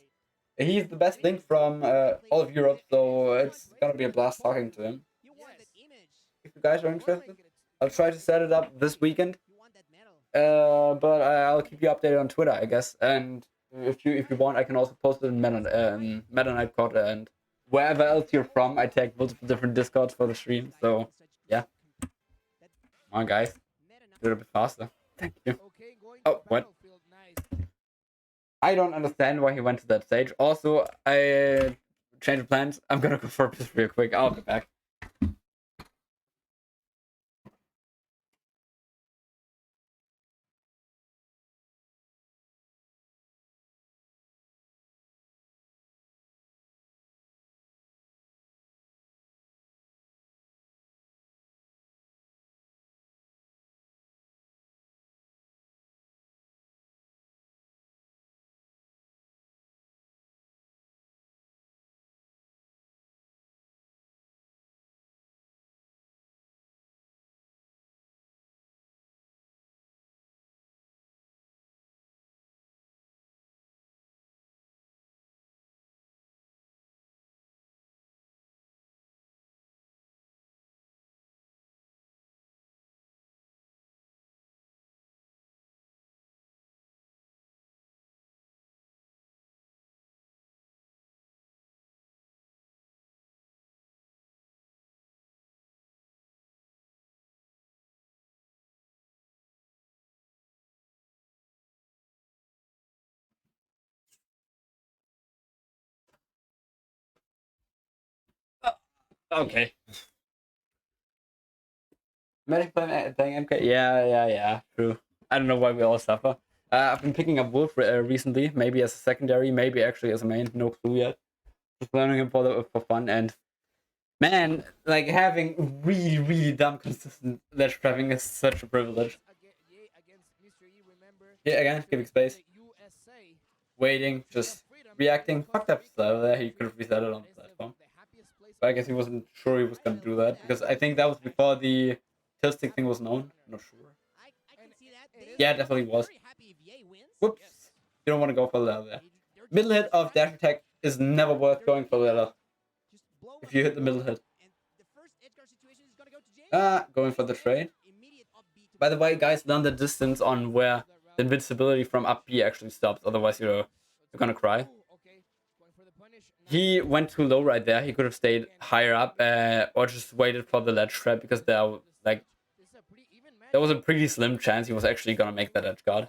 He's the best link from all of Europe, so it's gonna be a blast talking to him. If you guys are interested, I'll try to set it up this weekend. But I'll keep you updated on Twitter, I guess. And if you want, I can also post it in Meta Knight Code and wherever else you're from. I tag multiple different Discords for the stream. So yeah, come on, guys, do it a bit faster. Thank you. Oh, what? I don't understand why he went to that stage. Also, I changed plans. I'm gonna go for a piss real quick. I'll be back. Okay. Magic playing MK? Yeah, true. I don't know why we all suffer. I've been picking up Wolf recently, maybe as a secondary, maybe actually as a main, no clue yet. Just learning him for fun, and man, like having really dumb consistent ledge trapping is such a privilege. Against Mr. E, remember? Yeah, again, giving space, The USA. waiting, just reacting. Fucked up slow there. He could have reset it on the platform. But I guess he wasn't sure he was gonna do that because I think that was before the tilt stick thing was known. Not sure. Yeah, definitely was. Whoops. You don't want to go for the leather there. Middle hit of dash attack is never worth going for the leather. If you hit the middle hit. Going for the trade. By the way, guys, learn the distance on where the invincibility from up B actually stops. Otherwise, you're gonna cry. He went too low right there. He could have stayed higher up or just waited for the ledge trap because there was a pretty slim chance he was actually gonna make that edge guard.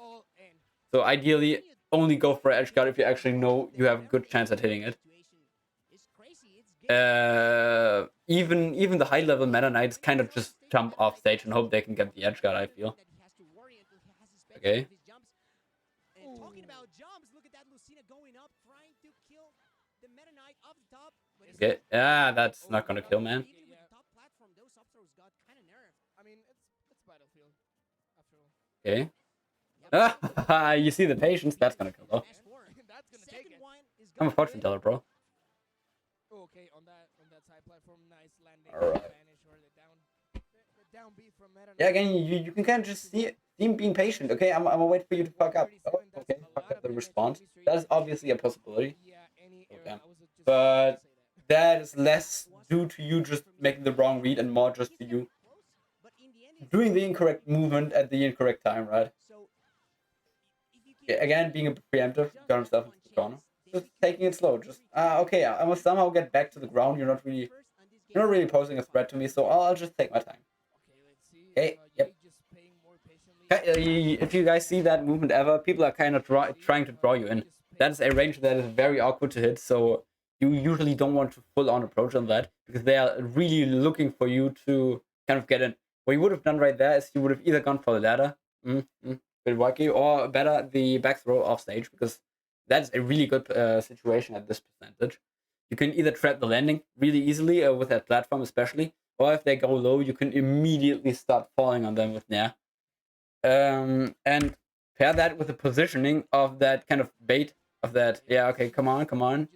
So ideally, only go for edge guard if you actually know you have a good chance at hitting it. Even the high level Meta Knights kind of just jump off stage and hope they can get the edge guard, I feel. Okay. Okay. Yeah, that's not gonna kill, man. Okay. Ah, you see the patience? That's gonna kill though. I'm a fortune teller, bro. Okay, on that side platform, nice landing. Alright. The down B from Meta Yeah, again, you can kind of just see him being patient. Okay, I'm gonna wait for you to fuck up. Oh, okay, fuck up the response. That is obviously a possibility. Okay. But that is less due to you just making the wrong read and more just to you doing the incorrect movement at the incorrect time, right? Yeah, again, being a preemptive, got himself into the corner. Just taking it slow. Just okay, I must somehow get back to the ground. You're not really posing a threat to me, so I'll just take my time. Okay, yep. If you guys see that movement ever, people are kind of trying to draw you in. That is a range that is very awkward to hit, so you usually don't want to full on approach on that because they are really looking for you to kind of get in. What you would have done right there is you would have either gone for the ladder, bit wacky, or better the back throw off stage because that's a really good situation at this percentage. You can either trap the landing really easily with that platform especially, or if they go low, you can immediately start falling on them with Nair. And pair that with the positioning of that kind of bait of that, yeah, okay, come on.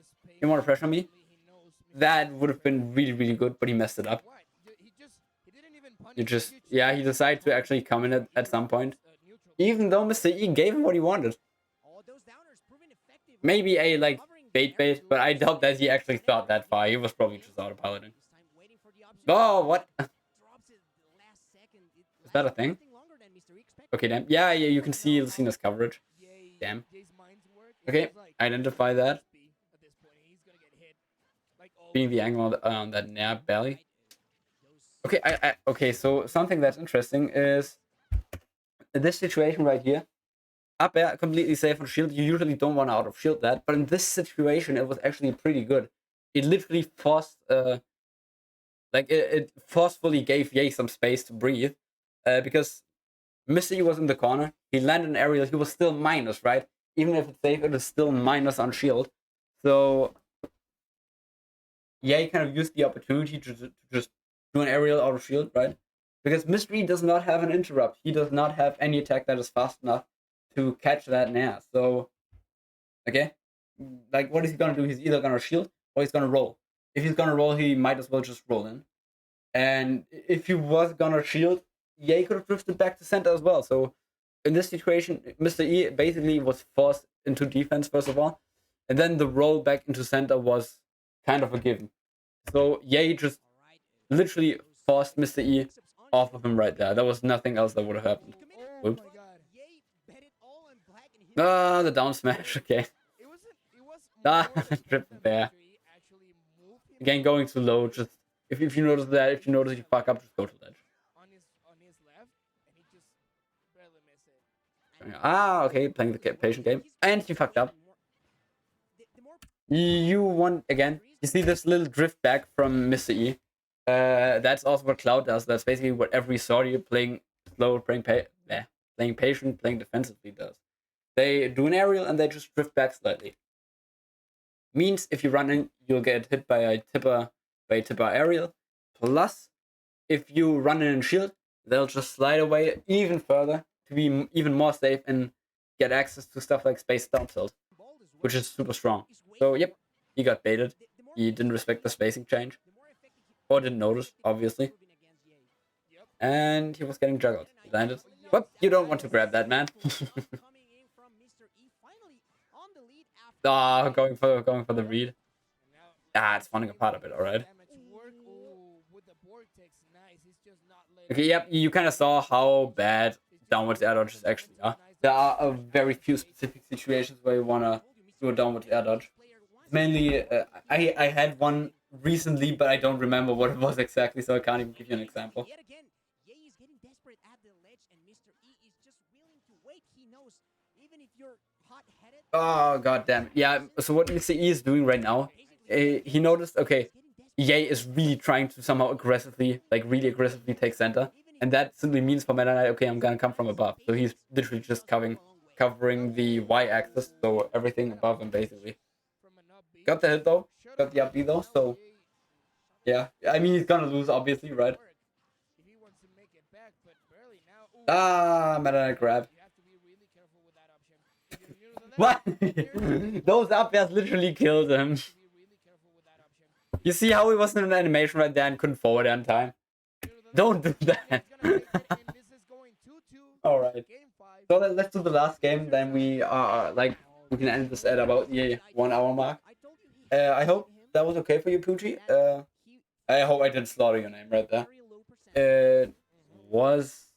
You want to pressure me? That would have been really good, but he messed it up. He decided to actually come in at some point. Even though Mr. E gave him what he wanted. Maybe a, like, bait, but I doubt that he actually thought that far. He was probably just autopiloting. Oh, what? Is that a thing? Okay, damn. Yeah, you can see Lucina's coverage. Damn. Okay, identify that. Being the angle on that Nair belly. Okay, okay, so something that's interesting is this situation right here. Up air, completely safe on shield. You usually don't want to out of shield that, but in this situation, it was actually pretty good. It literally forced, it forcefully gave Ye some space to breathe, because Mr. E was in the corner. He landed an aerial. He was still minus, right? Even if it's safe, it is still minus on shield. So Ye kind of used the opportunity to just do an aerial out of shield, right? Because Mr. E does not have an interrupt. He does not have any attack that is fast enough to catch that Nair. So, okay, like what is he gonna do? He's either gonna shield or he's gonna roll. If he's gonna roll, he might as well just roll in. And if he was gonna shield, Ye could have drifted back to center as well. So in this situation, Mr. E basically was forced into defense first of all, and then the roll back into center was kind of a given. So Ye just literally forced Mr. E off of him right there. There was nothing else that would have happened. Oops. Ah, the down smash. Okay. Tripped there. Again, going too low. Just if you notice that, if you notice you fuck up, just go to ledge. Okay, playing the patient game, and you fucked up. You want again. You see this little drift back from Mr. E. That's also what Cloud does. That's basically what every sortie playing slow, playing patient, playing defensively does. They do an aerial and they just drift back slightly. Means if you run in, you'll get hit by a tipper aerial. Plus, if you run in and shield, they'll just slide away even further to be even more safe and get access to stuff like space down tilt, which is super strong. So yep, he got baited. He didn't respect the spacing change, or didn't notice, obviously. And he was getting juggled. He landed. But you don't want to grab that, man. Ah, going for the read. Ah, it's falling apart a bit, alright. Okay, yep, you kind of saw how bad downwards air dodges actually are. There are very few specific situations where you want to do a downwards air dodge. Mainly, I had one recently, but I don't remember what it was exactly, so I can't even give you an example. Oh, god damn it. Yeah, so what Mr. E is doing right now, he noticed, okay, Ye is really trying to somehow really aggressively take center. And that simply means for Meta Knight, okay, I'm gonna come from above. So he's literally just covering the Y-axis, so everything above him, basically. Got the hit, though. Got the up B, though, so... Yeah, I mean, he's gonna lose, obviously, right? Ah, Meta Knight grab. What? Those up airs literally killed him. You see how he was in an animation right there and couldn't forward on time? Don't do that. Alright. So let's do the last game, then we can end this at about the 1 hour mark. I hope that was okay for you, Poochie. I hope I didn't slaughter your name right there. It was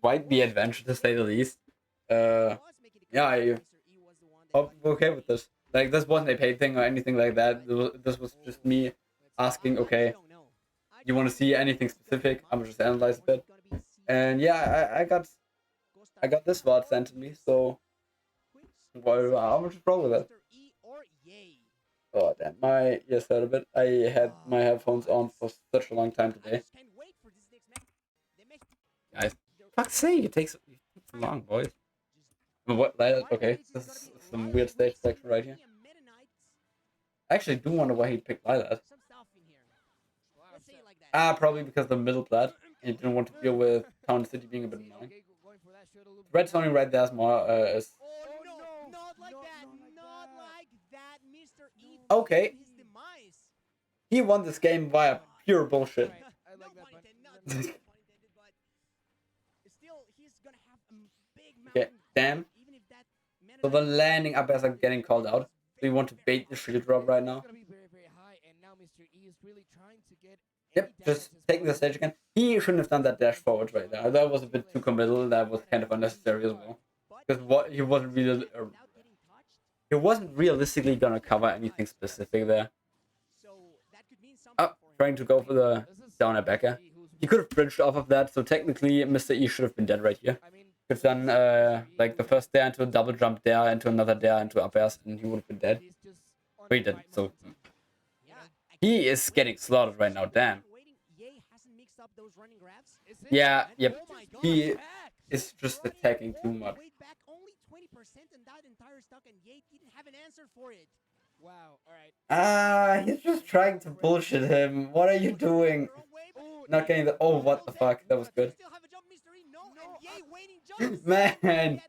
quite the adventure, to say the least. Yeah, I hope you're okay with this. Like, this wasn't a paid thing or anything like that. This was just me asking, okay, you want to see anything specific? I'm just analyze a bit. And yeah, I got this VOD sent to me, so well, I'll just roll with it. Oh damn, my ears hurt a bit. I had my headphones on for such a long time today. Guys, fuck's sake, it takes so long, boys. What? Okay, this is some weird stage selection right here. I actually do wonder why he picked Lilat. Probably because of the middle plat. He didn't want to deal with Town City being a bit annoying. Red zoning right there is more is. Okay. He won this game via pure bullshit. Okay, damn. So the landing up airs are getting called out. So you want to bait the shield drop right now. Yep, just taking the stage again. He shouldn't have done that dash forward right there. That was a bit too committal. That was kind of unnecessary as well. Because he wasn't realistically gonna cover anything specific there. Trying to go for the down air backer. He could have bridged off of that, so technically Mr. E should have been dead right here. Could have done like the first dare into a double jump dare, into another dare, into up airs, and he would have been dead. But he didn't, so... He is getting slaughtered right now, damn. Yeah, yep. He is just attacking too much. He's just trying to bullshit him. What are you doing? Not getting the... Oh, what the fuck? That was good. Man,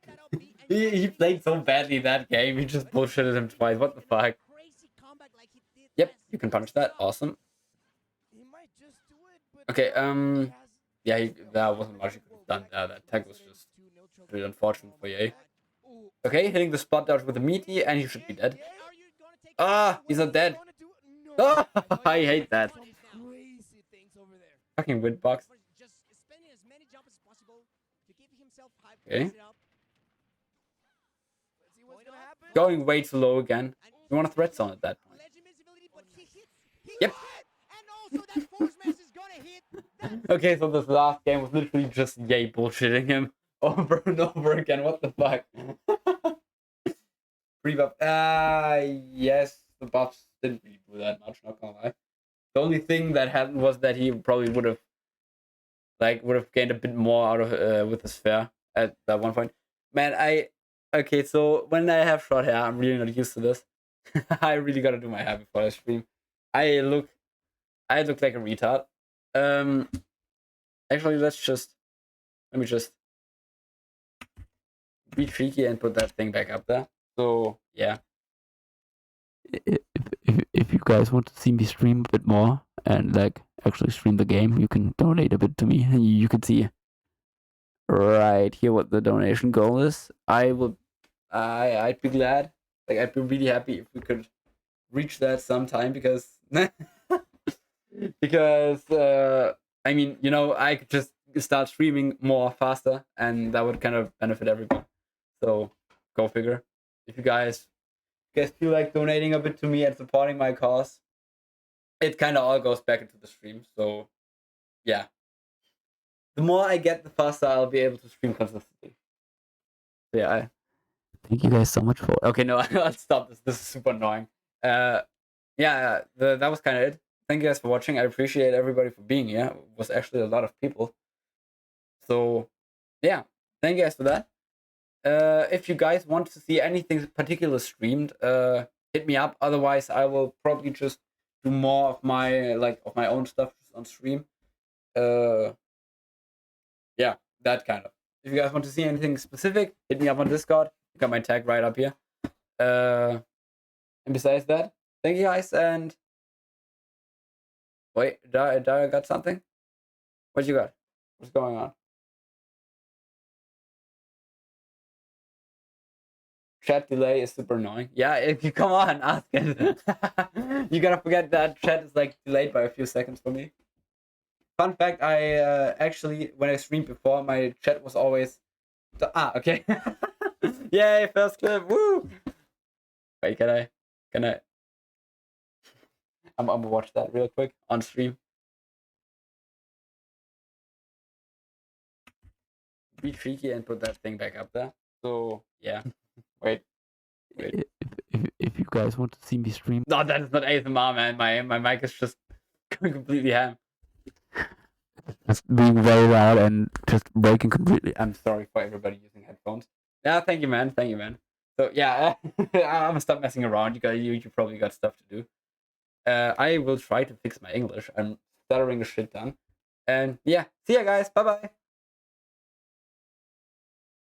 he played so badly that game. He just bullshitted him twice. What the fuck? Yep, you can punish that. Awesome. Okay, yeah, that wasn't much he could have done there. That tag was just really unfortunate for Ye. Okay, hitting the spot dodge with a meaty, and he should be dead. He's not dead. I hate that. Fucking windbox. Okay. Going way too low again. You want a threat zone at that point. Yep. Okay, so this last game was literally just Ye bullshitting him over and over again. What the fuck? Pre-buff. Yes, the buffs didn't really do that much, not gonna lie. The only thing that happened was that he probably would have gained a bit more out of with his fair at that one point. Man, okay. So when I have short hair, I'm really not used to this. I really gotta do my hair before I stream. I look like a retard. Um, actually, let me just be tricky and put that thing back up there. So yeah. If you guys want to see me stream a bit more and like actually stream the game, you can donate a bit to me. You can see right here what the donation goal is. I'd be glad. Like I'd be really happy if we could reach that sometime because I mean, I could just start streaming more faster and that would kind of benefit everybody. So go figure. If you guys feel like donating a bit to me and supporting my cause, it kind of all goes back into the stream. So yeah, the more I get, the faster I'll be able to stream consistently. So, yeah, thank you guys so much for. Okay, no, I'll stop this. This is super annoying. Yeah, that was kind of it. Thank you guys for watching. I appreciate everybody for being here. It was actually a lot of people. So yeah, thank you guys for that. If you guys want to see anything particular streamed, hit me up. Otherwise, I will probably just do more of my own stuff just on stream. Yeah, that kind of. If you guys want to see anything specific, hit me up on Discord. You got my tag right up here. And besides that, thank you guys. And wait, did I got something? What you got? What's going on? Chat delay is super annoying. Yeah, if you come on, ask it. You gotta forget that chat is like delayed by a few seconds for me. Fun fact, I actually, when I streamed before, my chat was always... okay. Yay, first clip, woo! Wait, can I... I'm gonna watch that real quick on stream. Be cheeky and put that thing back up there. So, yeah. Wait. If you guys want to see me stream... No, that is not ASMR, man. My mic is just going completely ham. Just being very loud and just breaking completely. I'm sorry for everybody using headphones. Yeah, thank you, man. Thank you, man. So yeah, I'm gonna stop messing around. You probably got stuff to do. I will try to fix my English. I'm stuttering a shit ton. And yeah, see ya, guys. Bye bye.